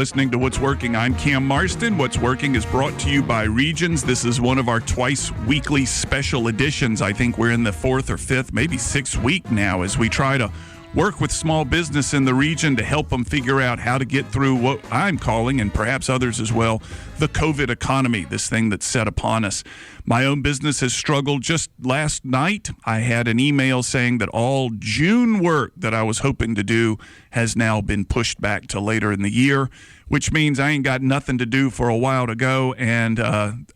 listening to What's Working. I'm Cam Marston. What's Working is brought to you by Regions. This is one of our twice weekly special editions. I think we're in the fourth or fifth, maybe sixth week now as we try to work with small business in the region to help them figure out how to get through what I'm calling, and perhaps others as well, the COVID economy, this thing that's set upon us. My own business has struggled. Just last night, I had an email saying that all June work that I was hoping to do has now been pushed back to later in the year, which means I ain't got nothing to do for a while to go, and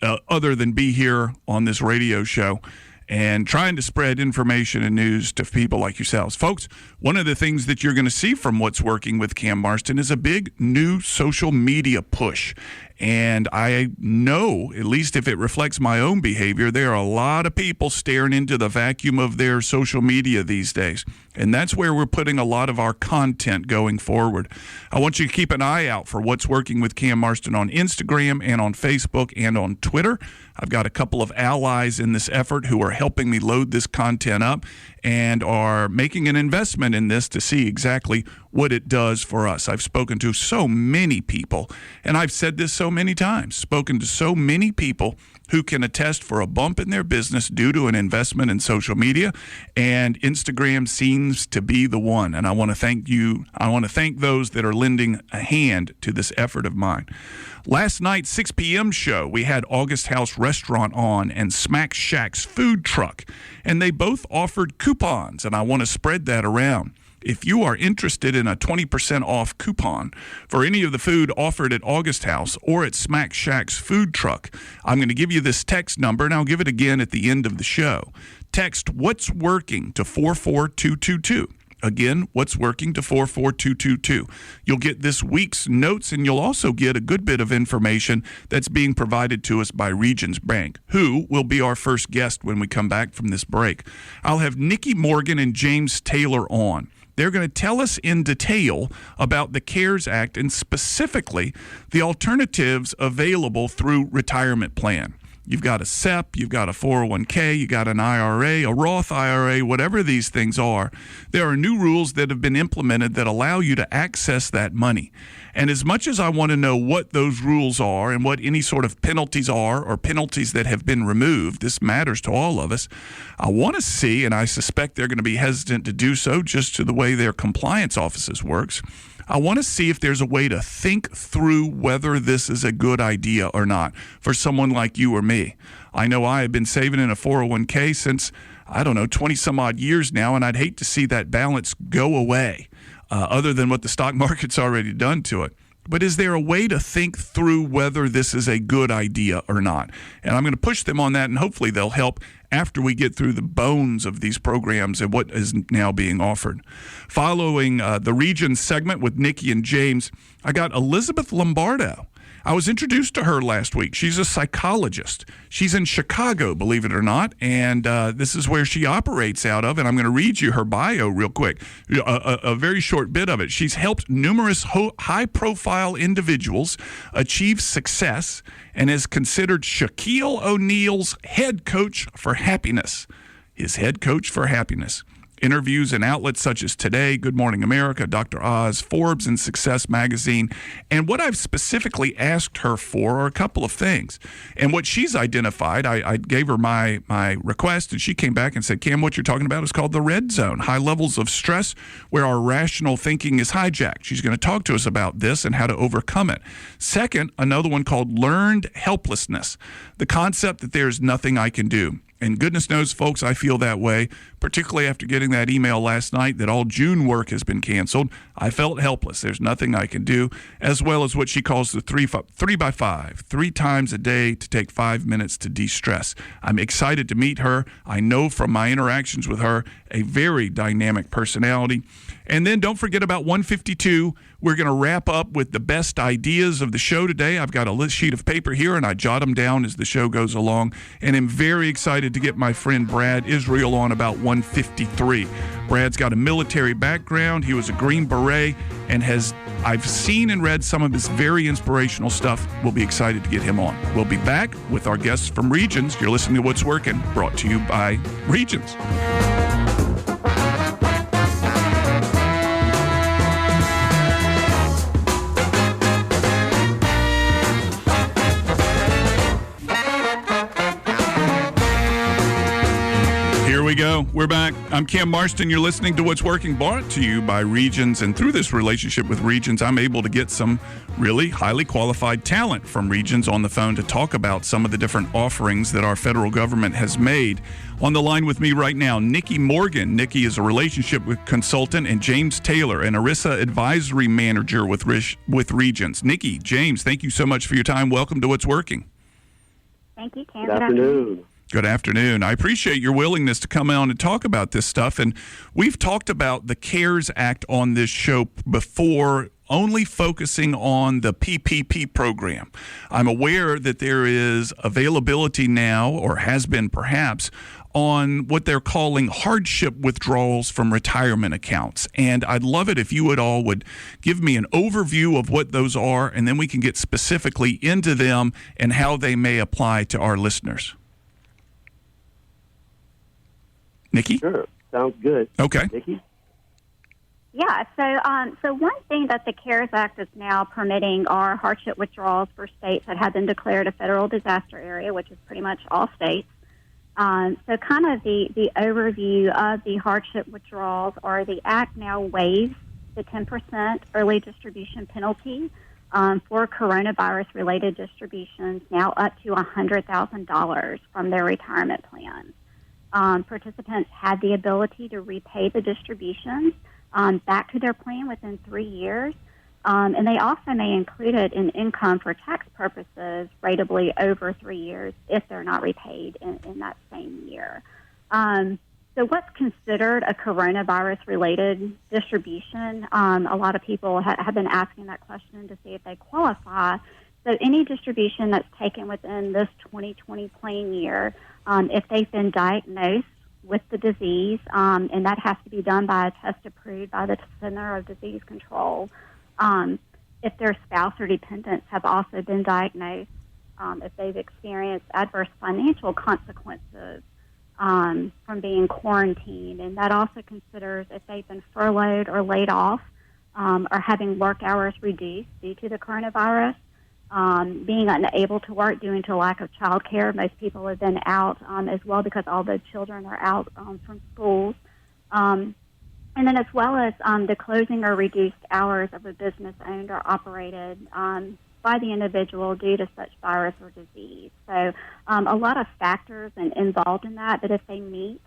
other than be here on this radio show and trying to spread information and news to people like yourselves. Folks, one of the things that you're going to see from What's Working with Cam Marston is a big new social media push. And I know, at least if it reflects my own behavior, there are a lot of people staring into the vacuum of their social media these days. And that's where we're putting a lot of our content going forward. I want you to keep an eye out for What's Working with Cam Marston on Instagram and on Facebook and on Twitter. I've got a couple of allies in this effort who are helping me load this content up and are making an investment in this to see exactly what it does for us. I've spoken to so many people, and I've said this so many times, spoken to so many people who can attest for a bump in their business due to an investment in social media, and Instagram seems to be the one. And I want to thank you. I want to thank those that are lending a hand to this effort of mine. Last night, 6 p.m. show, we had August House Restaurant on and Smack Shack's food truck, and they both offered coupons, and I want to spread that around. If you are interested in a 20% off coupon for any of the food offered at August House or at Smack Shack's food truck, I'm going to give you this text number, and I'll give it again at the end of the show. Text What's Working to 44222. Again, What's Working to 44222. You'll get this week's notes, and you'll also get a good bit of information that's being provided to us by Regions Bank, who will be our first guest when we come back from this break. I'll have Nikki Morgan and James Taylor on. They're going to tell us in detail about the CARES Act and specifically the alternatives available through retirement plan. You've got a SEP, you've got a 401k, you got an IRA, a Roth IRA, whatever these things are. There are new rules that have been implemented that allow you to access that money. And as much as I want to know what those rules are and what any sort of penalties are or penalties that have been removed, this matters to all of us. I want to see, and I suspect they're going to be hesitant to do so just to the way their compliance offices works, I want to see if there's a way to think through whether this is a good idea or not for someone like you or me. I know I have been saving in a 401k since, 20 some odd years now, and I'd hate to see that balance go away, other than what the stock market's already done to it. But is there a way to think through whether this is a good idea or not? And I'm going to push them on that, and hopefully they'll help after we get through the bones of these programs and what is now being offered. Following the Regions segment with Nikki and James, I got Elizabeth Lombardo. I was introduced to her last week. She's a psychologist. She's in Chicago, believe it or not, and this is where she operates out of, and I'm going to read you her bio real quick, a very short bit of it. She's helped numerous high-profile individuals achieve success and is considered Shaquille O'Neal's head coach for happiness. His head coach for happiness. Interviews in outlets such as Today, Good Morning America, Dr. Oz, Forbes, and Success Magazine. And what I've specifically asked her for are a couple of things. And what she's identified, I gave her my request, and she came back and said, Cam, what you're talking about is called the red zone, high levels of stress where our rational thinking is hijacked. She's going to talk to us about this and how to overcome it. Second, another one called learned helplessness, the concept that there's nothing I can do. And goodness knows, folks, I feel that way, particularly after getting that email last night that all June work has been canceled. I felt helpless. There's nothing I can do, as well as what she calls the 3x5, 3 times a day to take 5 minutes to de-stress. I'm excited to meet her. I know from my interactions with her, a very dynamic personality. And then don't forget about 152. We're going to wrap up with the best ideas of the show today. I've got a sheet of paper here, and I jot them down as the show goes along. And I'm very excited to get my friend Brad Israel on about 153. Brad's got a military background. He was a Green Beret and I've seen and read some of his very inspirational stuff. We'll be excited to get him on. We'll be back with our guests from Regions. You're listening to What's Working, brought to you by Regions. we go. We're back. I'm Cam Marston. You're listening to What's Working, brought to you by Regions. And through this relationship with Regions, I'm able to get some really highly qualified talent from Regions on the phone to talk about some of the different offerings that our federal government has made. On the line with me right now, Nikki Morgan. Nikki is a relationship consultant, and James Taylor, an ERISA advisory manager with Regions. Nikki, James, thank you so much for your time. Welcome to What's Working. Thank you, Cam. Good afternoon. Good afternoon. I appreciate your willingness to come on and talk about this stuff. And we've talked about the CARES Act on this show before, only focusing on the PPP program. I'm aware that there is availability now, or has been perhaps, on what they're calling hardship withdrawals from retirement accounts. And I'd love it if you would give me an overview of what those are, and then we can get specifically into them and how they may apply to our listeners. Nikki? Sure. Sounds good. Okay. Nikki? Yeah, so one thing that the CARES Act is now permitting are hardship withdrawals for states that have been declared a federal disaster area, which is pretty much all states. So kind of the overview of the hardship withdrawals are the Act now waives the 10% early distribution penalty for coronavirus-related distributions, now up to $100,000 from their retirement plans. Participants had the ability to repay the distributions back to their plan within 3 years, and they also may include it in income for tax purposes ratably over 3 years if they're not repaid in that same year. So what's considered a coronavirus-related distribution? A lot of people have been asking that question to see if they qualify. So any distribution that's taken within this 2020 plan year, if they've been diagnosed with the disease, and that has to be done by a test approved by the Center of Disease Control. If their spouse or dependents have also been diagnosed, if they've experienced adverse financial consequences from being quarantined, and that also considers if they've been furloughed or laid off or having work hours reduced due to the coronavirus, being unable to work due to lack of child care. Most people have been out as well because all the children are out from schools. And then as well as the closing or reduced hours of a business owned or operated by the individual due to such virus or disease. So a lot of factors involved in that, but if they meet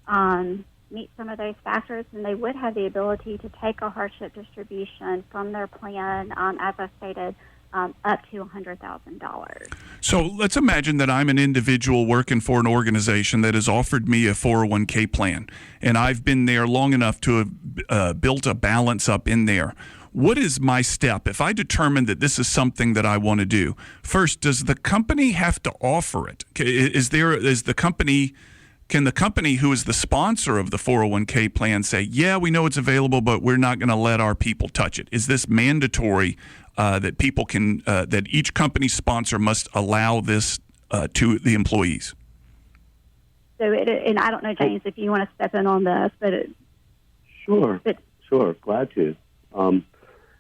some of those factors, then they would have the ability to take a hardship distribution from their plan, as I stated, up to $100,000. So let's imagine that I'm an individual working for an organization that has offered me a 401k plan, and I've been there long enough to have built a balance up in there. What is my step if I determine that this is something that I want to do? First, does the company have to offer it? Can the company who is the sponsor of the 401k plan say, yeah, we know it's available, but we're not going to let our people touch it? Is this mandatory that people can, that each company sponsor must allow this to the employees? So, and I don't know, James, if you want to step in on this, but Sure, glad to.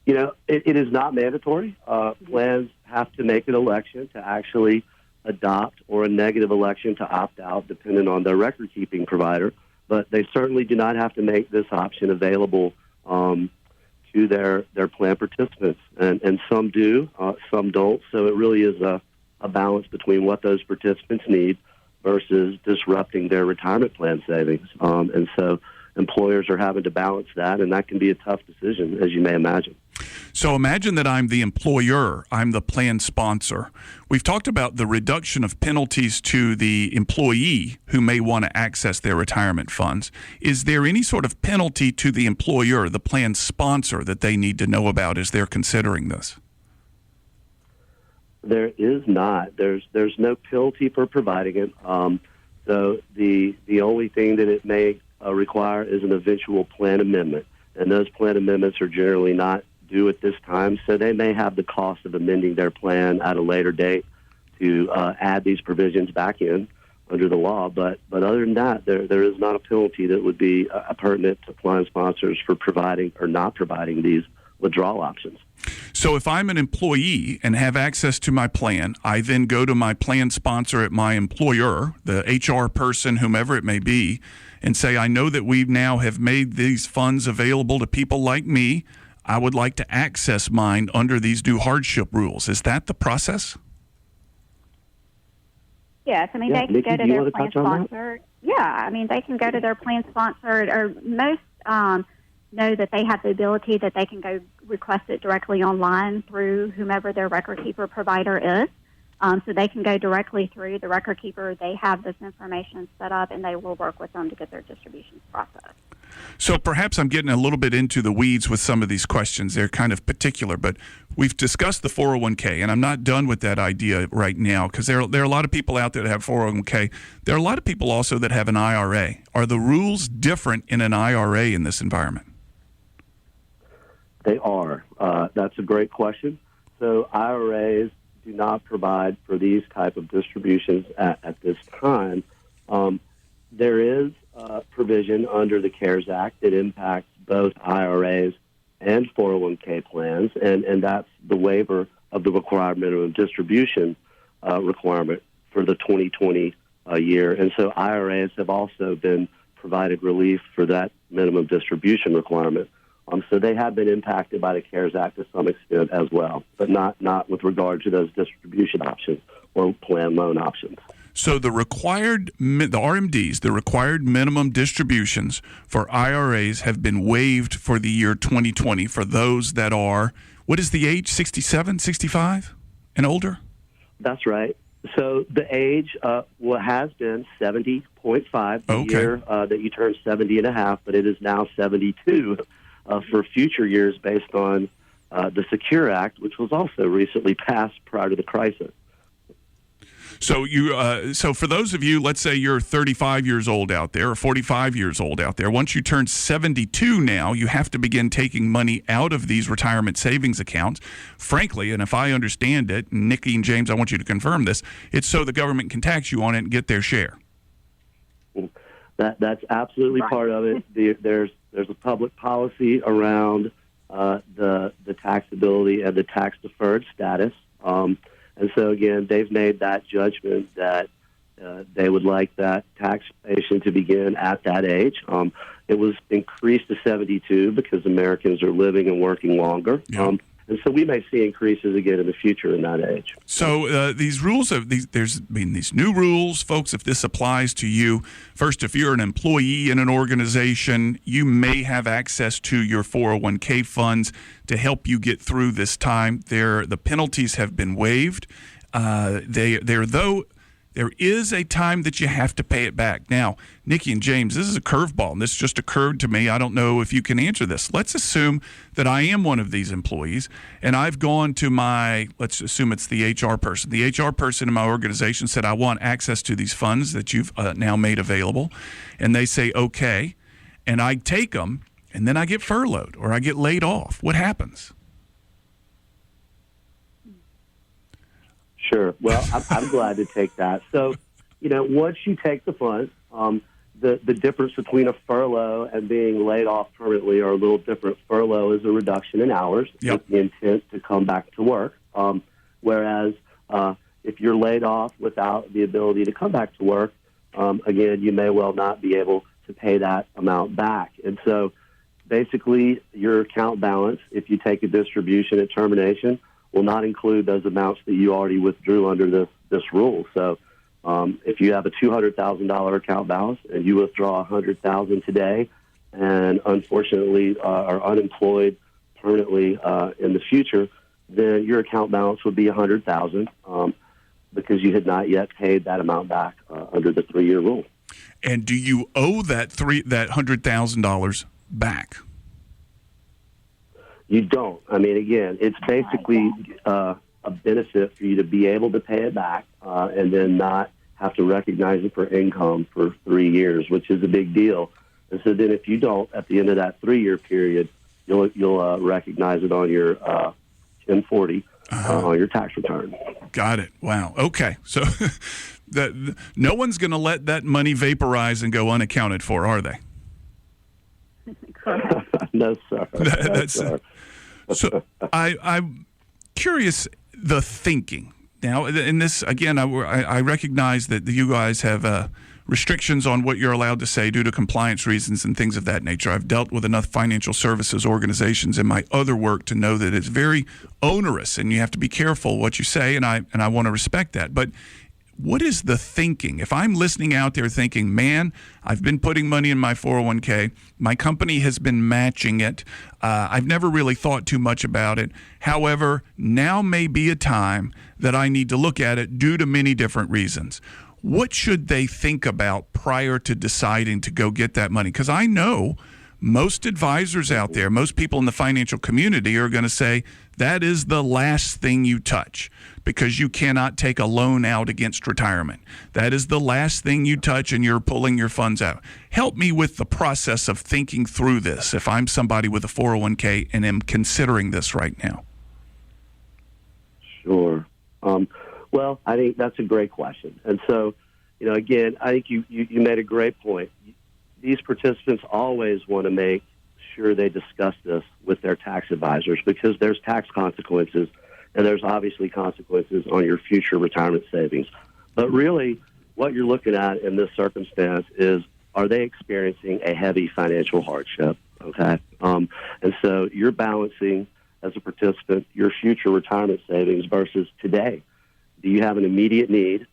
It is not mandatory. Plans have to make an election to actually adopt or a negative election to opt out, depending on their record-keeping provider. But they certainly do not have to make this option available to their plan participants. And some do, some don't. So it really is a balance between what those participants need versus disrupting their retirement plan savings. And so employers are having to balance that, and that can be a tough decision, as you may imagine. So imagine that I'm the employer, I'm the plan sponsor. We've talked about the reduction of penalties to the employee who may want to access their retirement funds. Is there any sort of penalty to the employer, the plan sponsor, that they need to know about as they're considering this? There is not. There's no penalty for providing it. So the only thing that it may require is an eventual plan amendment. And those plan amendments are generally not due at this time, so they may have the cost of amending their plan at a later date to add these provisions back in under the law. But other than that, there is not a penalty that would be pertinent to plan sponsors for providing or not providing these withdrawal options. So if I'm an employee and have access to my plan, I then go to my plan sponsor at my employer, the HR person, whomever it may be, and say, I know that we now have made these funds available to people like me. I would like to access mine under these new hardship rules. Is that the process? Yes, I mean, Yeah, they can Nikki, go to do you their wanna plan touch on that? sponsor. Yeah, I mean, they can go to their plan sponsored, or most know that they have the ability that they can go request it directly online through whomever their record keeper provider is. So they can go directly through the record keeper. They have this information set up, and they will work with them to get their distributions processed. So perhaps I'm getting a little bit into the weeds with some of these questions. They're kind of particular, but we've discussed the 401k, and I'm not done with that idea right now because there are a lot of people out there that have 401k. There are a lot of people also that have an IRA. Are the rules different in an IRA in this environment? They are. That's a great question. So IRAs do not provide for these type of distributions at this time. There is provision under the CARES Act that impacts both IRAs and 401k plans, and that's the waiver of the required minimum distribution requirement for the 2020 year. And so IRAs have also been provided relief for that minimum distribution requirement. So they have been impacted by the CARES Act to some extent as well, but not with regard to those distribution options or plan loan options. So the RMDs, the required minimum distributions for IRAs have been waived for the year 2020 for those that are, what is the age, 67, 65 and older? That's right. So the age has been 70.5 the year that you turn 70 and a half, but it is now 72 for future years based on the Secure Act, which was also recently passed prior to the crisis. So so for those of you, let's say you're 35 years old out there or 45 years old out there, once you turn 72 now, you have to begin taking money out of these retirement savings accounts. Frankly, and if I understand it, Nikki and James, I want you to confirm this, it's so the government can tax you on it and get their share. That's absolutely part of it. There's a public policy around the taxability and the tax deferred status. And so, again, they've made that judgment that they would like that taxation to begin at that age. It was increased to 72 because Americans are living and working longer. Yeah. And so we may see increases again in the future in that age. So these rules, there's been these new rules, folks, if this applies to you. First, if you're an employee in an organization, you may have access to your 401k funds to help you get through this time. The penalties have been waived. There is a time that you have to pay it back. Now, Nikki and James, this is a curveball, and this just occurred to me. I don't know if you can answer this. Let's assume that I am one of these employees, and I've gone to let's assume it's the HR person. The HR person in my organization said, I want access to these funds that you've now made available. And they say, okay. And I take them, and then I get furloughed or I get laid off. What happens? Sure. Well, I'm glad to take that. So, once you take the funds, the difference between a furlough and being laid off permanently are a little different. Furlough is a reduction in hours with the intent to come back to work, whereas if you're laid off without the ability to come back to work, again, you may well not be able to pay that amount back. And so basically your account balance, if you take a distribution at termination, will not include those amounts that you already withdrew under this rule. So if you have a $200,000 account balance and you withdraw $100,000 today and unfortunately are unemployed permanently in the future, then your account balance would be $100,000 because you had not yet paid that amount back under the 3-year rule. And do you owe that $100,000 back? You don't. I mean, again, it's basically a benefit for you to be able to pay it back and then not have to recognize it for income for 3 years, which is a big deal. And so then if you don't, at the end of that 3-year period, you'll recognize it on your 1040 on your tax return. Got it. Wow. Okay. So no one's going to let that money vaporize and go unaccounted for, are they? No, sir. No, sir. So I'm curious the thinking. Now, in this, again, I recognize that you guys have restrictions on what you're allowed to say due to compliance reasons and things of that nature. I've dealt with enough financial services organizations in my other work to know that it's very onerous and you have to be careful what you say, and I want to respect that. But what is the thinking? If I'm listening out there thinking, man, I've been putting money in my 401k, my company has been matching it, I've never really thought too much about it. However, now may be a time that I need to look at it due to many different reasons. What should they think about prior to deciding to go get that money? Because I know most advisors out there, most people in the financial community are going to say that is the last thing you touch because you cannot take a loan out against retirement. That is the last thing you touch and you're pulling your funds out. Help me with the process of thinking through this if I'm somebody with a 401k and am considering this right now. Sure. Well, I think that's a great question. And so, again, I think you made a great point. These participants always want to make sure they discuss this with their tax advisors because there's tax consequences and there's obviously consequences on your future retirement savings. But really, what you're looking at in this circumstance is, are they experiencing a heavy financial hardship? Okay. And so you're balancing, as a participant, your future retirement savings versus today. Do you have an immediate need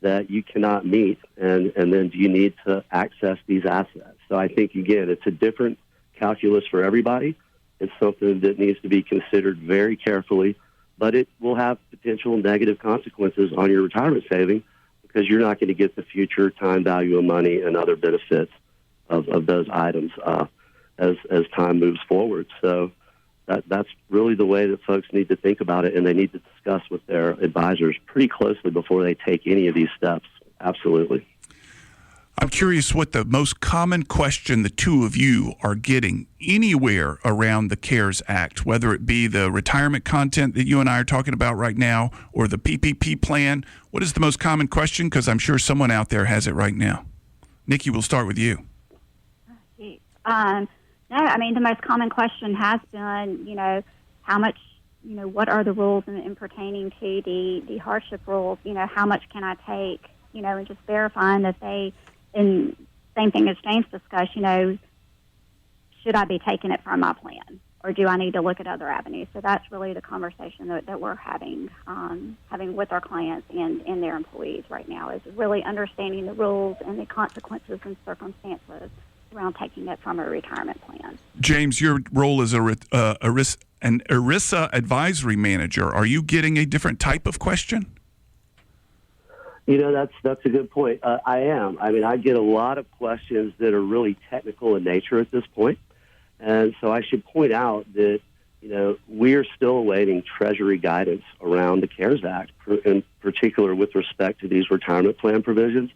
that you cannot meet, and then do you need to access these assets? So I think, again, it's a different calculus for everybody. It's something that needs to be considered very carefully, but it will have potential negative consequences on your retirement saving because you're not going to get the future time value of money and other benefits of those items as time moves forward. So that's really the way that folks need to think about it, and they need to discuss with their advisors pretty closely before they take any of these steps. Absolutely. I'm curious what the most common question the two of you are getting anywhere around the CARES Act, whether it be the retirement content that you and I are talking about right now or the PPP plan. What is the most common question? Because I'm sure someone out there has it right now. Nikki, we'll start with you. No, I mean, the most common question has been, how much, what are the rules in pertaining to the hardship rules? How much can I take? And just verifying that and same thing as James discussed, should I be taking it from my plan? Or do I need to look at other avenues? So that's really the conversation that we're having with our clients and their employees right now, is really understanding the rules and the consequences and circumstances around taking it from a retirement plan. James, your role as an ERISA advisory manager, are you getting a different type of question? That's a good point. I am. I mean, I get a lot of questions that are really technical in nature at this point. And so I should point out that, we are still awaiting Treasury guidance around the CARES Act, in particular with respect to these retirement plan provisions.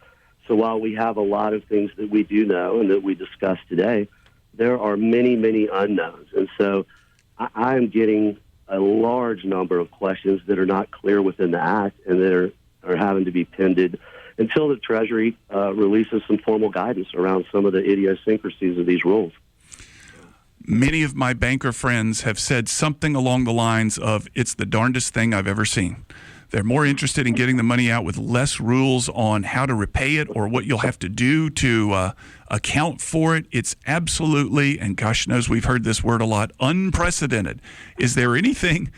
So while we have a lot of things that we do know and that we discussed today, there are many, many unknowns. And so I'm getting a large number of questions that are not clear within the Act and that are having to be pended until the Treasury releases some formal guidance around some of the idiosyncrasies of these rules. Many of my banker friends have said something along the lines of, it's the darndest thing I've ever seen. They're more interested in getting the money out with less rules on how to repay it or what you'll have to do to account for it. It's absolutely, and gosh knows we've heard this word a lot, unprecedented. Is there anything,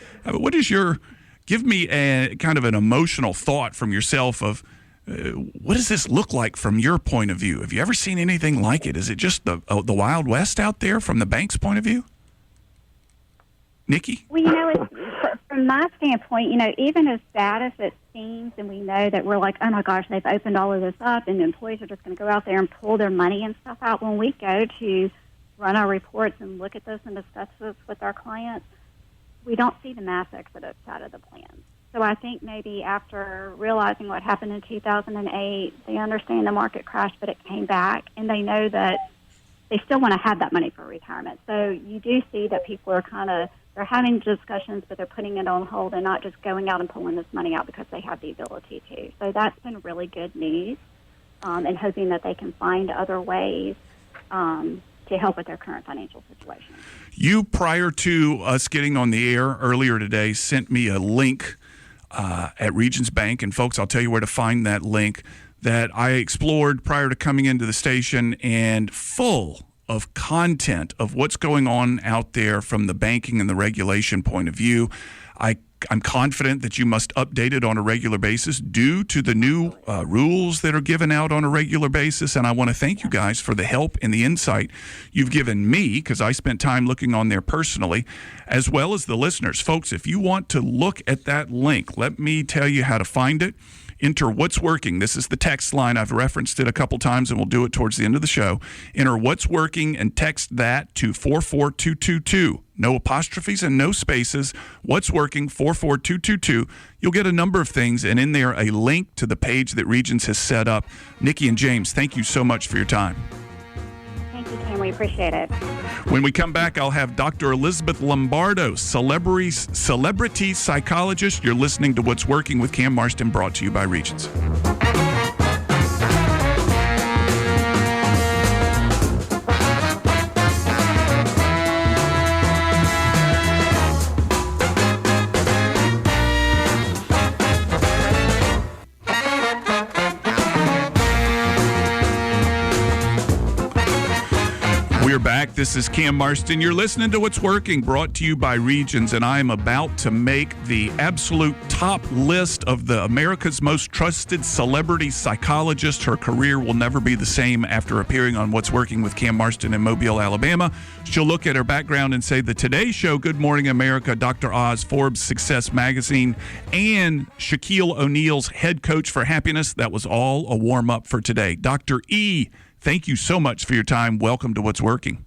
give me a kind of an emotional thought from yourself of what does this look like from your point of view? Have you ever seen anything like it? Is it just the Wild West out there from the bank's point of view? Nikki? Well, from my standpoint, even as bad as it seems, and we know that we're like, oh my gosh, they've opened all of this up and the employees are just going to go out there and pull their money and stuff out. When we go to run our reports and look at this and discuss this with our clients, we don't see the mass exodus out of the plan. So I think maybe after realizing what happened in 2008, they understand the market crashed, but it came back, and they know that they still want to have that money for retirement. So you do see that people are they're having discussions, but they're putting it on hold and not just going out and pulling this money out because they have the ability to. So that's been really good news, and hoping that they can find other ways to help with their current financial situation. You, prior to us getting on the air earlier today, sent me a link at Regions Bank, and folks, I'll tell you where to find that link. that I explored prior to coming into the station, and full of content of what's going on out there from the banking and the regulation point of view. I'm confident that you must update it on a regular basis due to the new rules that are given out on a regular basis. And I want to thank you guys for the help and the insight you've given me, because I spent time looking on there personally, as well as the listeners. Folks, if you want to look at that link, let me tell you how to find it. Enter What's Working. This is the text line. I've referenced it a couple times, and we'll do it towards the end of the show. Enter What's Working and text that to 44222. No apostrophes and no spaces. What's Working, 44222. You'll get a number of things, and in there, a link to the page that Regions has set up. Nikki and James, thank you so much for your time. Thank you, Cam. We appreciate it. When we come back, I'll have Dr. Elizabeth Lombardo, celebrity psychologist. You're listening to What's Working with Cam Marston, brought to you by Regions. We're back. This is Cam Marston. You're listening to What's Working, brought to you by Regions, and I am about to make the absolute top list of the America's most trusted celebrity psychologist. Her career will never be the same after appearing on What's Working with Cam Marston in Mobile, Alabama. She'll look at her background and say the Today Show, Good Morning America, Dr. Oz, Forbes Success Magazine, and Shaquille O'Neal's head coach for happiness. That was all a warm-up for today. Dr. E, thank you so much for your time. Welcome to What's Working.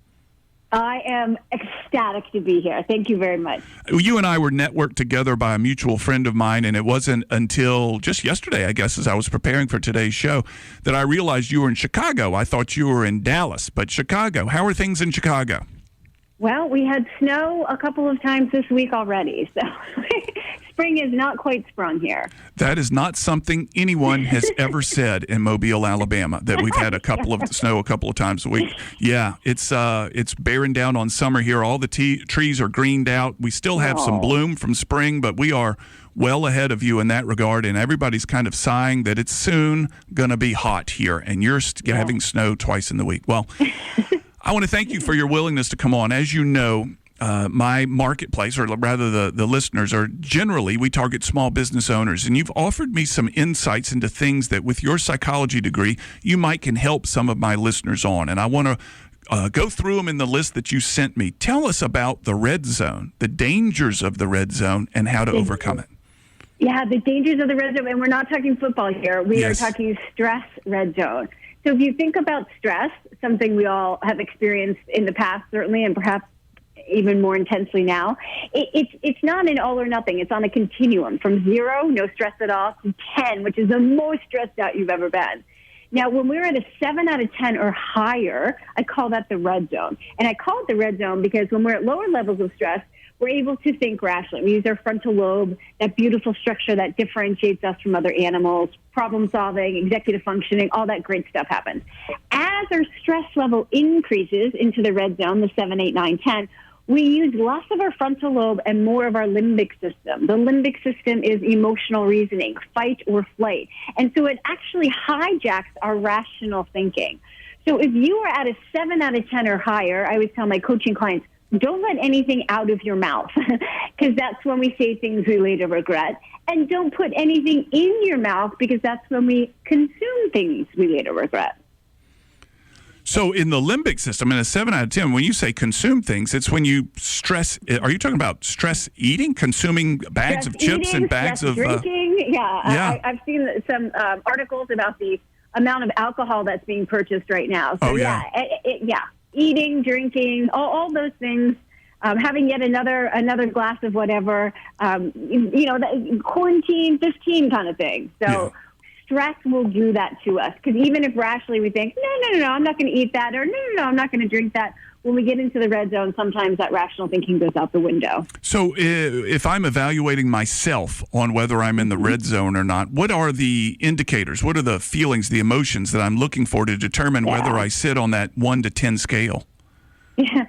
I am ecstatic to be here. Thank you very much. You and I were networked together by a mutual friend of mine, and it wasn't until just yesterday, I guess, as I was preparing for today's show, that I realized you were in Chicago. I thought you were in Dallas, but Chicago. How are things in Chicago? Well, we had snow a couple of times this week already, so spring is not quite sprung here. That is not something anyone has ever said in Mobile, Alabama, that we've had a couple of snow a couple of times a week. Yeah, it's bearing down on summer here. All the trees are greened out. We still have some bloom from spring, but we are well ahead of you in that regard, and everybody's kind of sighing that it's soon going to be hot here, and you're having snow twice in the week. Well, I want to thank you for your willingness to come on. As you know, my marketplace, or rather the listeners, are generally, we target small business owners. And you've offered me some insights into things that with your psychology degree, you might can help some of my listeners on. And I want to go through them in the list that you sent me. Tell us about the red zone, the dangers of the red zone, and how to overcome it. Yeah, the dangers of the red zone. And we're not talking football here. We are talking stress red zone. So if you think about stress, something we all have experienced in the past, certainly, and perhaps even more intensely now, it's not an all or nothing. It's on a continuum from 0, no stress at all, to 10, which is the most stressed out you've ever been. Now, when we're at a 7 out of 10 or higher, I call that the red zone. And I call it the red zone because when we're at lower levels of stress, we're able to think rationally. We use our frontal lobe, that beautiful structure that differentiates us from other animals, problem solving, executive functioning, all that great stuff happens. As our stress level increases into the red zone, the 7, 8, 9, 10, we use less of our frontal lobe and more of our limbic system. The limbic system is emotional reasoning, fight or flight. And so it actually hijacks our rational thinking. So if you are at a 7 out of 10 or higher, I always tell my coaching clients, don't let anything out of your mouth, because that's when we say things we later regret. And don't put anything in your mouth, because that's when we consume things we later regret. So in the limbic system, in a 7 out of 10, when you say consume things, it's when you stress. Are you talking about stress eating, consuming bags of chips eating, and bags of drinking? I've seen some articles about the amount of alcohol that's being purchased right now. So, eating, drinking, all those things. Having yet another glass of whatever, quarantine 15 kind of thing. So stress will do that to us, because even if rationally we think, no, I'm not going to eat that, or no, I'm not going to drink that, when we get into the red zone, sometimes that rational thinking goes out the window. So if I'm evaluating myself on whether I'm in the red zone or not, what are the indicators? What are the feelings, the emotions that I'm looking for to determine whether I sit on that 1 to 10 scale? Yeah.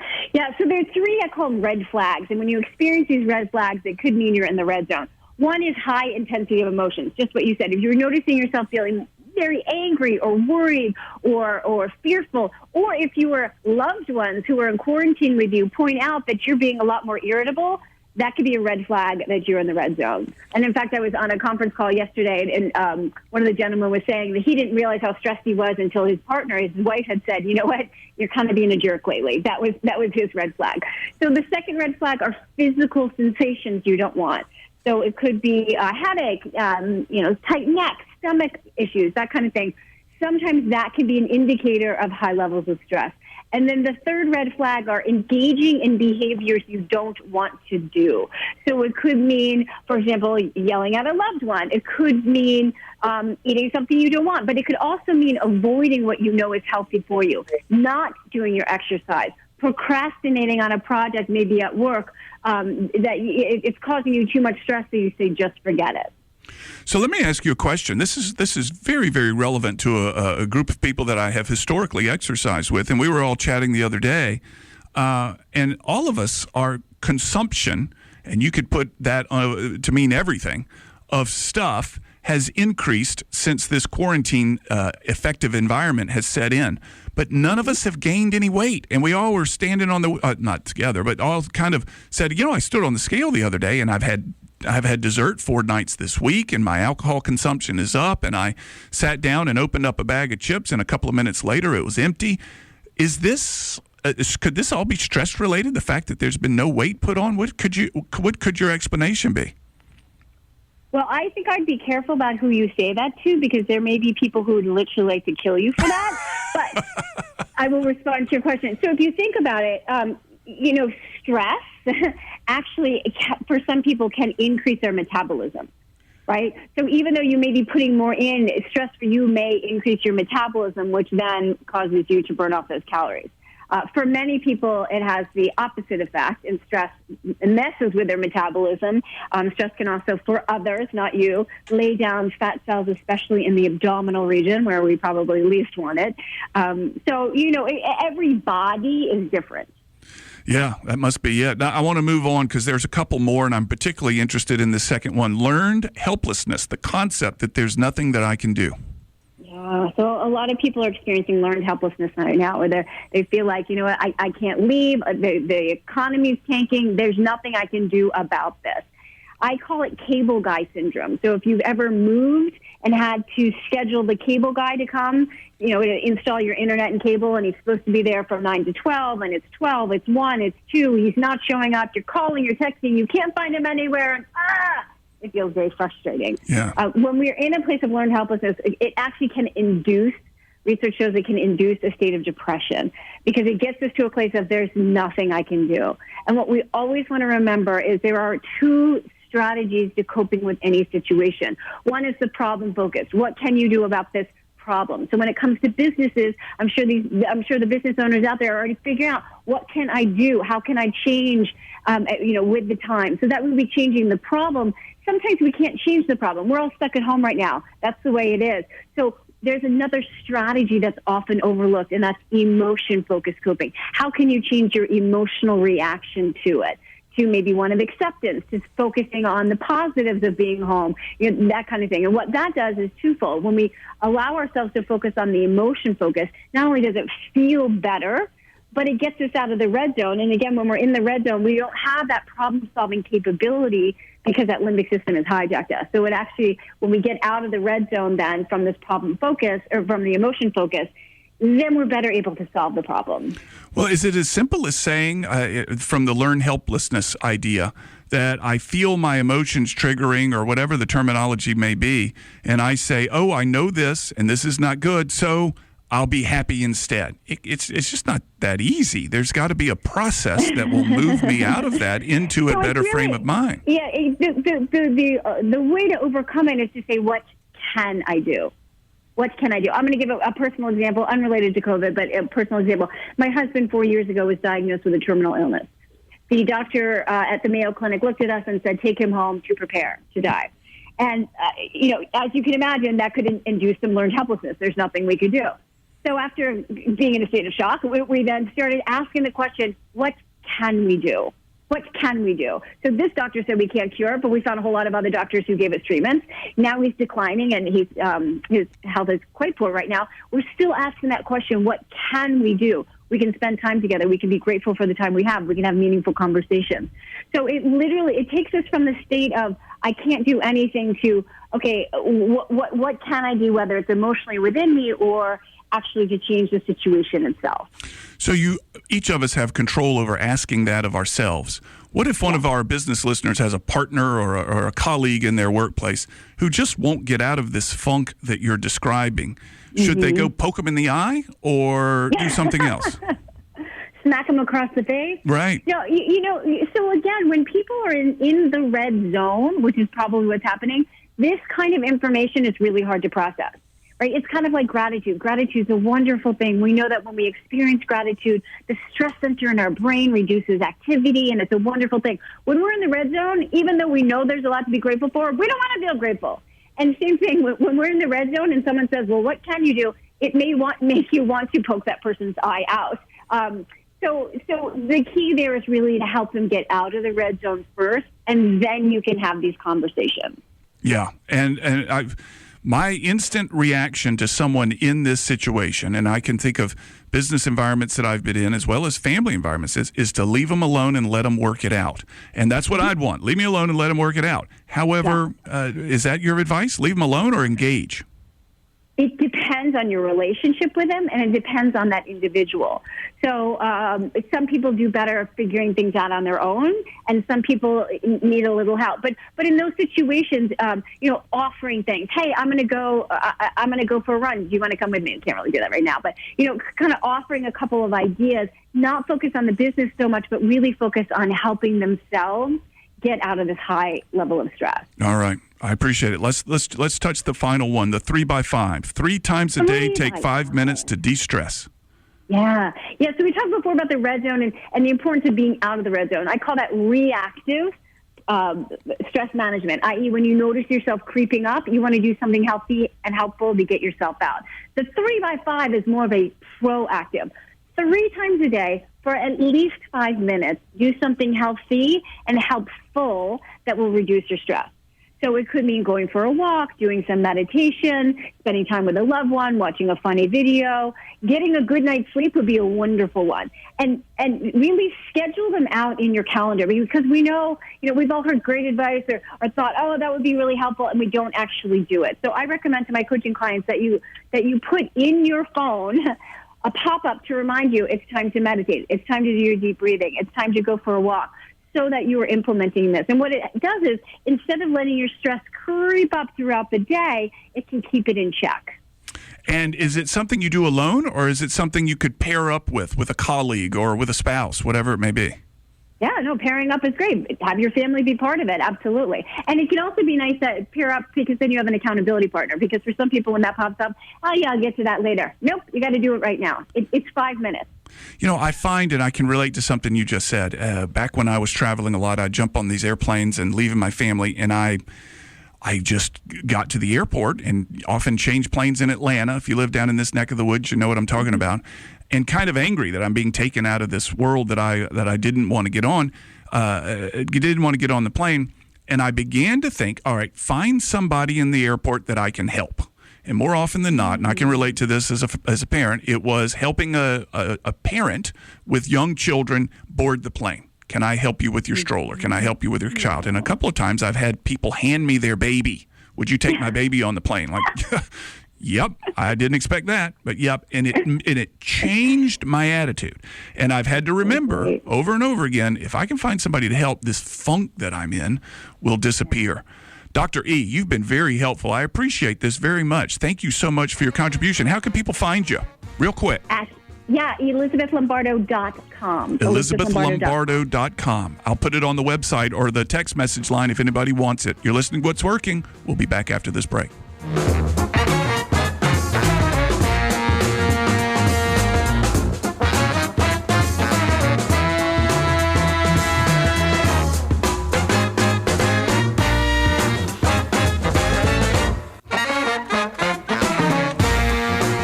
So there are 3 I call them red flags. And when you experience these red flags, it could mean you're in the red zone. One is high intensity of emotions, just what you said. If you're noticing yourself feeling very angry or worried or fearful, or if your loved ones who are in quarantine with you point out that you're being a lot more irritable, that could be a red flag that you're in the red zone. And in fact, I was on a conference call yesterday, and one of the gentlemen was saying that he didn't realize how stressed he was until his partner, his wife, had said, "You know what? You're kind of being a jerk lately." That was his red flag. So the second red flag are physical sensations you don't want. So it could be a headache, tight neck, stomach issues, that kind of thing. Sometimes that can be an indicator of high levels of stress. And then the third red flag are engaging in behaviors you don't want to do. So it could mean, for example, yelling at a loved one. It could mean eating something you don't want. But it could also mean avoiding what you know is healthy for you, not doing your exercise, procrastinating on a project maybe at work that it's causing you too much stress that you say, just forget it. So let me ask you a question. This is very, very relevant to a group of people that I have historically exercised with, and we were all chatting the other day, and all of us, our consumption, and you could put that to mean everything, of stuff has increased since this quarantine effective environment has set in. But none of us have gained any weight, and we all were standing on the, not together, but all kind of said, I stood on the scale the other day, and I've had dessert 4 nights this week, and my alcohol consumption is up, and I sat down and opened up a bag of chips, and a couple of minutes later it was empty. Is this could this all be stress related, the fact that there's been no weight put on? What could your explanation be? Well, I think I'd be careful about who you say that to, because there may be people who would literally like to kill you for that. But I will respond to your question. So if you think about it, stress actually, for some people, can increase their metabolism, right? So even though you may be putting more in, stress for you may increase your metabolism, which then causes you to burn off those calories. For many people, it has the opposite effect, and stress messes with their metabolism. Stress can also, for others, not you, lay down fat cells, especially in the abdominal region where we probably least want it. Every body is different. Yeah, that must be it. Now, I want to move on because there's a couple more, and I'm particularly interested in the second one. Learned helplessness, the concept that there's nothing that I can do. Yeah, so a lot of people are experiencing learned helplessness right now, where they feel like, I can't leave, the economy's tanking, there's nothing I can do about this. I call it cable guy syndrome. So if you've ever moved and had to schedule the cable guy to come, install your internet and cable, and he's supposed to be there from 9 to 12, and it's 12, it's 1, it's 2, he's not showing up, you're calling, you're texting, you can't find him anywhere, and it feels very frustrating. Yeah. When we're in a place of learned helplessness, it actually can induce, research shows it can induce a state of depression, because it gets us to a place of there's nothing I can do. And what we always want to remember is there are 2 strategies to coping with any situation. One is the problem focus. What can you do about this problem? So when it comes to businesses, I'm sure the business owners out there are already figuring out, what can I do? How can I change, with the time? So that would be changing the problem. Sometimes we can't change the problem. We're all stuck at home right now. That's the way it is. So there's another strategy that's often overlooked, and that's emotion-focused coping. How can you change your emotional reaction to it? To maybe one of acceptance, to focusing on the positives of being home, that kind of thing. And what that does is twofold. When we allow ourselves to focus on the emotion focus, not only does it feel better, but it gets us out of the red zone. And again, when we're in the red zone, we don't have that problem-solving capability because that limbic system has hijacked us. So it actually, when we get out of the red zone then from this problem focus, or from the emotion focus, then we're better able to solve the problem. Well, is it as simple as saying, from the learned helplessness idea, that I feel my emotions triggering, or whatever the terminology may be, and I say, I know this, and this is not good, so I'll be happy instead? It's just not that easy. There's got to be a process that will move me out of that into a better frame of mind. Yeah, the way to overcome it is to say, what can I do? What can I do? I'm going to give a personal example, unrelated to COVID, but a personal example. My husband 4 years ago was diagnosed with a terminal illness. The doctor at the Mayo Clinic looked at us and said, take him home to prepare to die. And, as you can imagine, that could induce some learned helplessness. There's nothing we could do. So after being in a state of shock, we then started asking the question, what can we do? What can we do? So this doctor said we can't cure it, but we found a whole lot of other doctors who gave us treatments. Now he's declining, and his health is quite poor right now. We're still asking that question, what can we do? We can spend time together. We can be grateful for the time we have. We can have meaningful conversations. So it takes us from the state of, I can't do anything to, okay, what can I do, whether it's emotionally within me or actually to change the situation itself. So each of us have control over asking that of ourselves. What if one of our business listeners has a partner or a colleague in their workplace who just won't get out of this funk that you're describing? Should they go poke them in the eye or do something else? Smack them across the face? Right. No, so again, when people are in the red zone, which is probably what's happening, this kind of information is really hard to process. Right? It's kind of like gratitude. Gratitude is a wonderful thing. We know that when we experience gratitude, the stress center in our brain reduces activity, and it's a wonderful thing. When we're in the red zone, even though we know there's a lot to be grateful for, we don't want to feel grateful. And same thing, when we're in the red zone and someone says, well, what can you do? It may make you want to poke that person's eye out. So the key there is really to help them get out of the red zone first, and then you can have these conversations. Yeah, and my instant reaction to someone in this situation, and I can think of business environments that I've been in as well as family environments, is to leave them alone and let them work it out. And that's what I'd want. Leave me alone and let them work it out. However, is that your advice? Leave them alone or engage? It depends on your relationship with them, and it depends on that individual. So some people do better figuring things out on their own, and some people need a little help. But in those situations, offering things. Hey, I'm going to go. I'm going to go for a run. Do you want to come with me? I can't really do that right now, but kind of offering a couple of ideas. Not focus on the business so much, but really focus on helping themselves get out of this high level of stress. All right. I appreciate it. Let's touch the final one, the 3x5. 3 times a day, take 5 minutes to de-stress. Yeah. So we talked before about the red zone and the importance of being out of the red zone. I call that reactive stress management, i.e. when you notice yourself creeping up, you want to do something healthy and helpful to get yourself out. The 3x5 is more of a proactive. 3 times a day for at least 5 minutes, do something healthy and helpful that will reduce your stress. So it could mean going for a walk, doing some meditation, spending time with a loved one, watching a funny video. Getting a good night's sleep would be a wonderful one. And really schedule them out in your calendar, because we know, we've all heard great advice or thought, oh, that would be really helpful, and we don't actually do it. So I recommend to my coaching clients that you put in your phone a pop-up to remind you it's time to meditate, it's time to do your deep breathing, it's time to go for a walk, so that you are implementing this. And what it does is, instead of letting your stress creep up throughout the day, it can keep it in check. And is it something you do alone, or is it something you could pair up with a colleague or with a spouse, whatever it may be? Yeah, no, pairing up is great. Have your family be part of it, absolutely. And it can also be nice to pair up, because then you have an accountability partner. Because for some people, when that pops up, oh yeah, I'll get to that later. Nope, you got to do it right now. It's 5 minutes. I find, and I can relate to something you just said, back when I was traveling a lot, I'd jump on these airplanes and leaving my family, and I just got to the airport and often change planes in Atlanta. If you live down in this neck of the woods, you know what I'm talking about. And kind of angry that I'm being taken out of this world that I didn't want to get on, didn't want to get on the plane. And I began to think, all right, find somebody in the airport that I can help. And more often than not, and I can relate to this as a parent, it was helping a parent with young children board the plane. Can I help you with your stroller? Can I help you with your child? And a couple of times I've had people hand me their baby. Would you take my baby on the plane? Like, yep, I didn't expect that, but yep. And it changed my attitude. And I've had to remember over and over again, if I can find somebody to help, this funk that I'm in will disappear. Dr. E, you've been very helpful. I appreciate this very much. Thank you so much for your contribution. How can people find you? Real quick. ElizabethLombardo.com. ElizabethLombardo.com. I'll put it on the website or the text message line if anybody wants it. You're listening to What's Working. We'll be back after this break.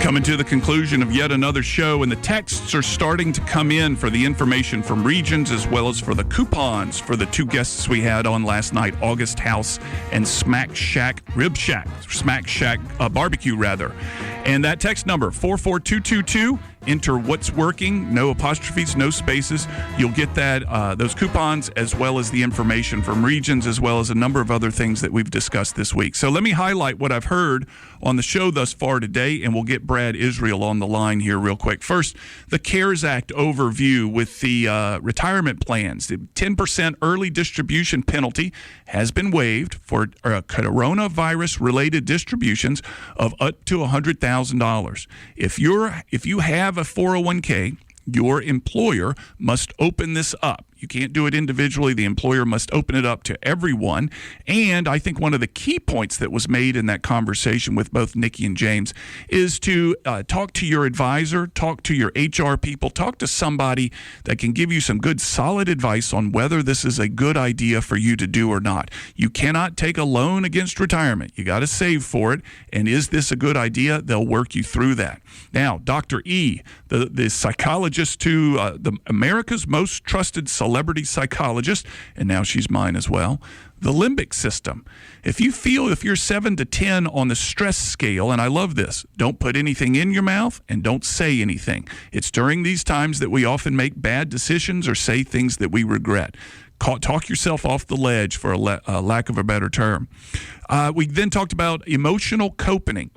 Coming to the conclusion of yet another show, and the texts are starting to come in for the information from Regions as well as for the coupons for the two guests we had on last night, August House and Smack Shack Barbecue, rather. And that text number, 44222, enter what's working, no apostrophes, no spaces. You'll get that those coupons as well as the information from Regions as well as a number of other things that we've discussed this week. So let me highlight what I've heard on the show thus far today, and we'll get Brad Israel on the line here real quick. First, the CARES Act overview with the retirement plans. The 10% early distribution penalty has been waived for coronavirus-related distributions of up to $100,000. If you have a 401k, your employer must open this up. You can't do it individually. The employer must open it up to everyone. And I think one of the key points that was made in that conversation with both Nikki and James is to talk to your advisor, talk to your HR people, talk to somebody that can give you some good, solid advice on whether this is a good idea for you to do or not. You cannot take a loan against retirement. You got to save for it. And is this a good idea? They'll work you through that. Now, Dr. E, the psychologist to the America's most trusted celebrity psychologist, and now she's mine as well, the limbic system. If you're 7 to 10 on the stress scale, and I love this, don't put anything in your mouth and don't say anything. It's during these times that we often make bad decisions or say things that we regret. Talk yourself off the ledge, for a lack of a better term. We then talked about emotional coping.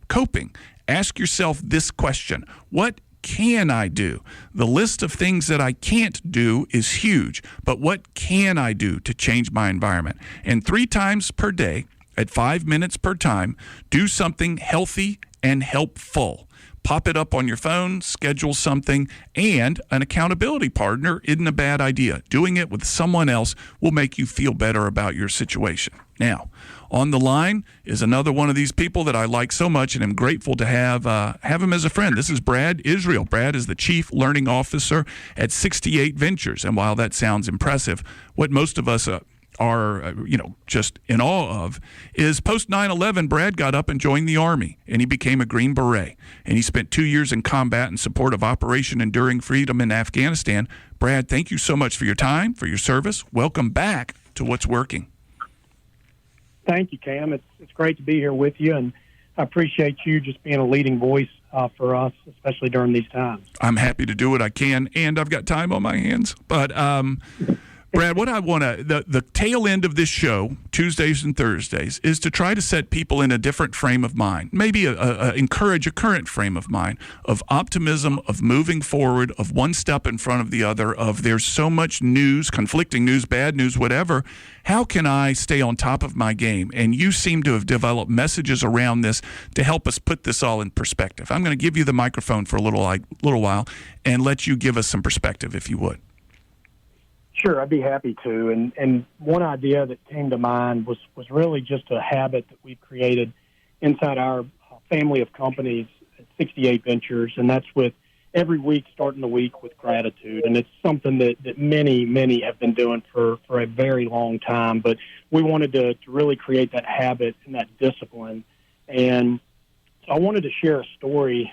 Ask yourself this question: what can I do? The list of things that I can't do is huge, but what can I do to change my environment? And 3 times per day, at 5 minutes per time, do something healthy and helpful. Pop it up on your phone, schedule something, and an accountability partner isn't a bad idea. Doing it with someone else will make you feel better about your situation. Now, on the line is another one of these people that I like so much and am grateful to have him as a friend. This is Brad Israel. Brad is the Chief Learning Officer at 68 Ventures. And while that sounds impressive, what most of us are just in awe of is post 9/11, Brad got up and joined the Army, and he became a Green Beret. And he spent 2 years in combat in support of Operation Enduring Freedom in Afghanistan. Brad, thank you so much for your time, for your service. Welcome back to What's Working. Thank you, Cam. It's great to be here with you, and I appreciate you just being a leading voice for us, especially during these times. I'm happy to do what I can, and I've got time on my hands. But Brad, what I want to, the tail end of this show, Tuesdays and Thursdays, is to try to set people in a different frame of mind, maybe encourage a current frame of mind, of optimism, of moving forward, of one step in front of the other, of there's so much news, conflicting news, bad news, whatever. How can I stay on top of my game? And you seem to have developed messages around this to help us put this all in perspective. I'm going to give you the microphone for a little while and let you give us some perspective, if you would. Sure, I'd be happy to. And one idea that came to mind was really just a habit that we've created inside our family of companies at 68 Ventures, and that's with every week starting the week with gratitude. And it's something that many have been doing for a very long time, but we wanted to really create that habit and that discipline. And so I wanted to share a story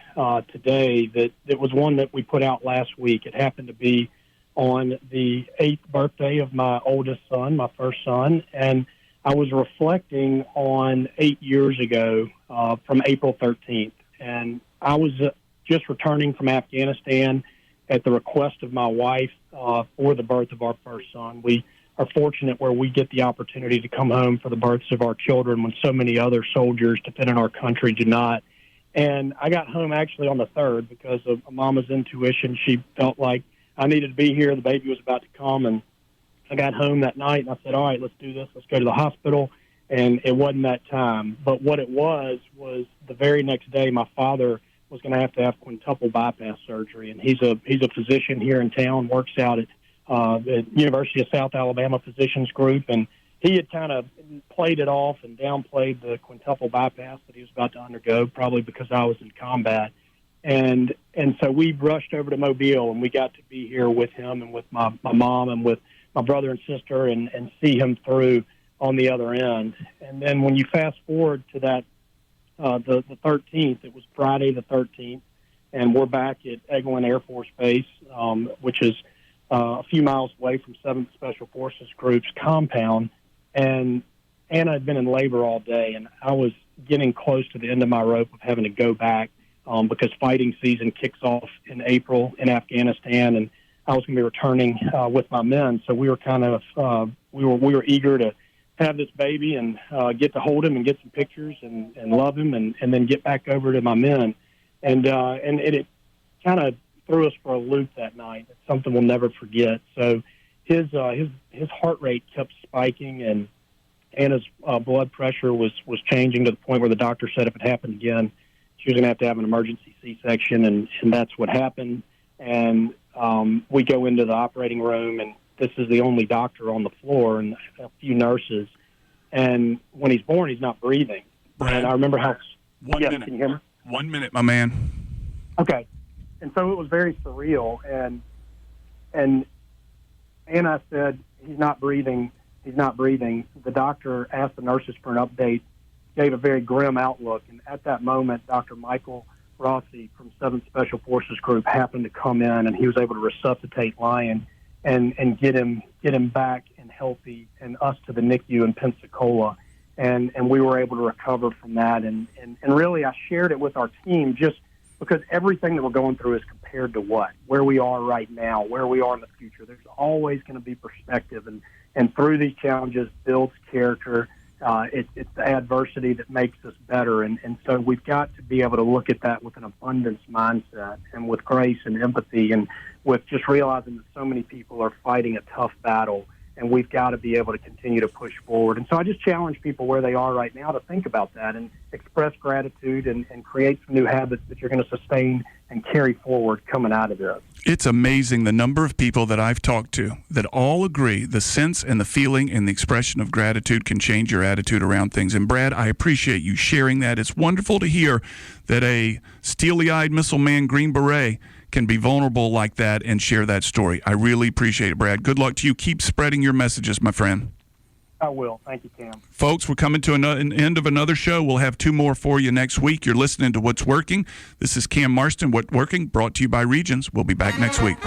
today that was one that we put out last week. It happened to be on the 8th birthday of my oldest son, my first son, and I was reflecting on 8 years ago from April 13th, and I was just returning from Afghanistan at the request of my wife for the birth of our first son. We are fortunate where we get the opportunity to come home for the births of our children when so many other soldiers defending our country do not. And I got home actually on the 3rd because of Mama's intuition. She felt like I needed to be here. The baby was about to come, and I got home that night, and I said, all right, let's do this. Let's go to the hospital. And it wasn't that time. But what it was the very next day, my father was going to have quintuple bypass surgery. And he's a physician here in town, works out at the University of South Alabama Physicians Group. And he had kind of played it off and downplayed the quintuple bypass that he was about to undergo, probably because I was in combat. And so we rushed over to Mobile, and we got to be here with him and with my mom and with my brother and sister and see him through on the other end. And then when you fast forward to that, the 13th, it was Friday the 13th, and we're back at Eglin Air Force Base, which is a few miles away from 7th Special Forces Group's compound. And Anna had been in labor all day, and I was getting close to the end of my rope of having to go back because fighting season kicks off in April in Afghanistan, and I was going to be returning with my men. So we were kind of we were eager to have this baby and get to hold him and get some pictures and love him and then get back over to my men. And it kind of threw us for a loop that night. It's something we'll never forget. So his heart rate kept spiking, and Anna's blood pressure was changing to the point where the doctor said if it happened again, she was going to have an emergency C-section, and that's what happened. And we go into the operating room, and this is the only doctor on the floor and a few nurses. And when he's born, he's not breathing. Brad, and I remember how... One minute. Can you hear me? 1 minute, my man. Okay. And so it was very surreal. And Anna said, he's not breathing. The doctor asked the nurses for an update, gave a very grim outlook. And at that moment, Dr. Michael Rossi from 7th Special Forces Group happened to come in, and he was able to resuscitate Lion and get him back and healthy and us to the NICU in Pensacola. And we were able to recover from that. And really, I shared it with our team just because everything that we're going through is compared to what? Where we are right now, where we are in the future. There's always going to be perspective. And through these challenges builds character. It's the adversity that makes us better. And so we've got to be able to look at that with an abundance mindset and with grace and empathy and with just realizing that so many people are fighting a tough battle, and we've got to be able to continue to push forward. And so I just challenge people where they are right now to think about that and express gratitude and create some new habits that you're going to sustain and carry forward coming out of this. It's amazing the number of people that I've talked to that all agree the sense and the feeling and the expression of gratitude can change your attitude around things. And Brad, I appreciate you sharing that. It's wonderful to hear that a steely-eyed missile man Green Beret can be vulnerable like that and share that story. I really appreciate it, Brad. Good luck to you. Keep spreading your messages, my friend. I will. Thank you, Cam. Folks, we're coming to an end of another show. We'll have 2 more for you next week. You're listening to What's Working. This is Cam Marston, What's Working, brought to you by Regions. We'll be back next week.